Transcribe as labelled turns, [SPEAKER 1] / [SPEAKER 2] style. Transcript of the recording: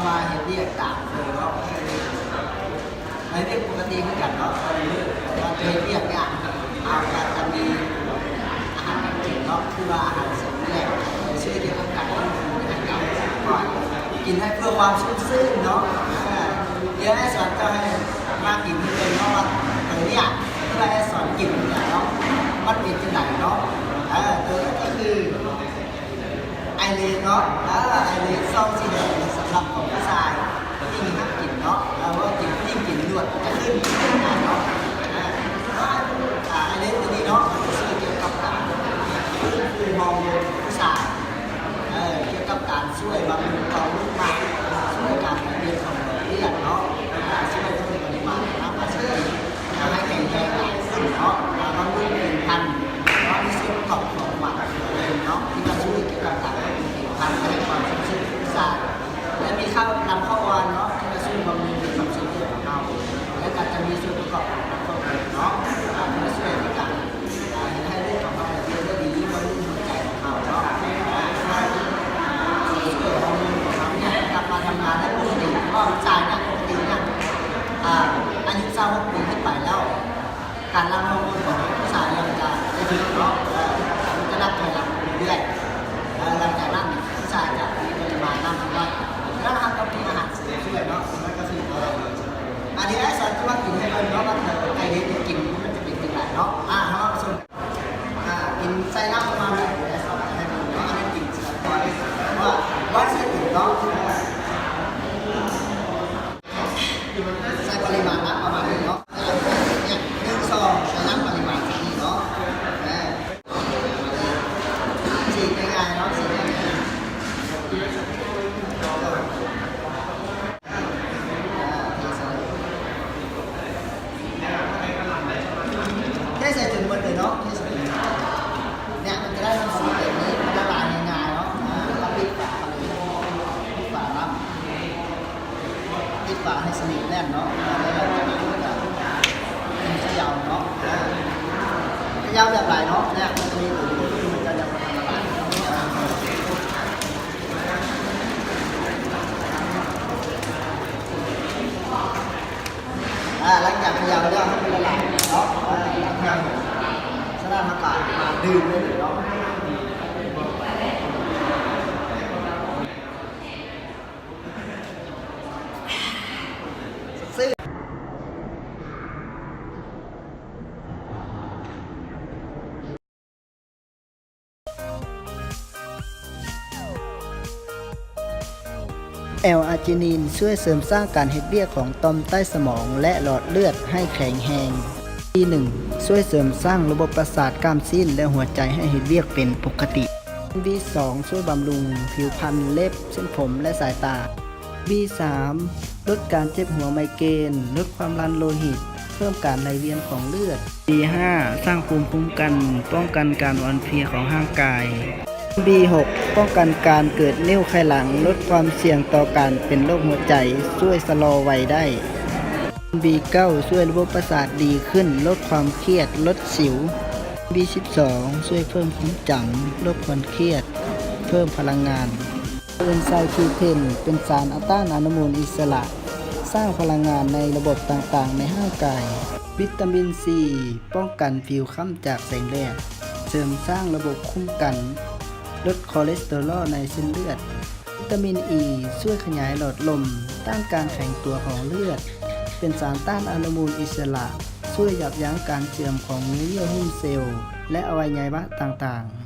[SPEAKER 1] มาเห็นเรียกต่างเลยเนาะในเรียกปกติเหมือนกันเนาะตอนเรียกเนี่ยเอาจะมีอาหารการกินเนาะคือว่าอาหารเสริมแหล่งชื่อเดียวกับการก่อนกินให้เพื่อความชุ่มชื่นเนาะเดี๋ยวให้สอนจะให้มากินที่เป็นเนาะเนี่ยเพื่อให้สอนกินเนี่ยเนาะมันเป็นจังไหนเนาะตัวนี้ก็คือไอเลนเนาะไอเลนซองสีแดงสำหรับของผู้ชายที่มีห้ามกินเนาะแล้วว่ากินยิ่งกินหนวดจะขึ้นเนาะไอเลนตัวนี้เนาะมันจะช่วยเกี่ยวกับการคือฮอร์โมนผู้ชายเกี่ยวกับการช่วยบำรุงต่อมลูกหมากช่วยการเรียนของเลือดเนาะช่วยเพิ่มปริมาณน้ำประสิทธิภาพให้แข็งแรงหลายสิ่งเนาะบำรุงเป็นพันที่สุดของหมักเนาะที่มาช่วยเกี่ยวกับการทำให้ความชุ่มชื่นสะอาดและมีข้าวนำข้าววันเนาะที่มาช่วยบำรุงความชุ่มชื่นของเราและก็จะมีส่วนประกอบของน้ำข้าวเนาะที่มาช่วยในการให้เลือดของเราเดินได้ดีบำรุงหัวใจของเราเนาะช่วยฮอร์โมนของเราเนี่ยกลับมาทำงานได้ปกติเพราะใจเนี่ยปกติเนี่ยอายุ26 ปีขึ้นไปแล้วการรับฮอร์โมนของผู้ชายเราจะดีเนาะจะรับถอยหลังเรื่อยหลังจากนั้นผู้ชายจะมีปริมาณน้ำน้อยแล้วนะครับต้องกินอาหารเสริมช่วยเนาะมันก็คือตัวอันนี้ไอ้สอนที่ว่ากินให้มันเนาะมันไอเด็กกินมันจะเป็นยังไงเนาะเพราะว่าส่วนกินใส่น้ำประมาณนี้ไอ้สอนให้มันเนาะอันนี้กินเสร็จก่อนว่าวัดเสร็จเนาะใส่ปริมาณน้ำประมาณนี้เนาะเนี่ย1 ซองใช้น้ำปริมาณนี้เนาะฉีดง่ายๆเนาะฉีดง่ายๆเทใส่ถุงมือเลยเนาะเนี่ยมันจะได้น้ำสีแบบนี้มันละลายง่ายๆเนาะแล้วปิดฝาปิดฝาน้ำปิดฝาให้สนิทแน่นเนาะแล้วเราจะเป็นเขย่าเนาะเขย่าแบบไหนเนาะเนี่ยมันจะมีถุงมือมันจะยังละลายหลังจากเขย่าแล้วให้มันละลายเนาะสลามอากาศมาดื่มเลยเนาะแอลอาร์จินินช่วยเสริมสร้างการเฮ็ดเวียกของต่อมใต้สมองและหลอดเลือดให้แข็งแรงที่1ช่วยเสริมสร้างระบบประสาทกล้ามซีนและหัวใจให้เฮ็ดเวียกเป็นปกติ B2 ช่วยบำรุงผิวพรรณเล็บเส้นผมและสายตา B3 ลดการเจ็บหัวไมเกรนลดความดันโลหิตเพิ่มการไหลเวียนของเลือด B5 สร้างภูมิคุ้มกันป้องกันการอ่อนเพลียของร่างกาย B6 ป้องกันการเกิดนิ่วไขหลังลดความเสี่ยงต่อการเป็นโรคหัวใจช่วยชะลอวัยได้ B9 ช่วยระบบประสาทดีขึ้นลดความเครียดลดสิว B12 ช่วยเพิ่มความจำลดความเครียดเพิ่มพลังงานเอนไซม์ Q10 เป็นสารต้านอนุมูลอิสระสร้างพลังงานในระบบต่างๆในร่างกายวิตามิน C ป้องกันผิวค้ำจากแสงแดดเสริมสร้างระบบคุ้มกันลดคอเลสเตอรอลในเส้นเลือดวิตามิน E ช่วยขยายหลอดลมต้านการแข็งตัวของเลือดเป็นสารต้านอนุมูลอิสระช่วยยับยั้งการเสื่อมของเนื้อเยื่อหุ้มเซลล์และอวัยวะต่างๆ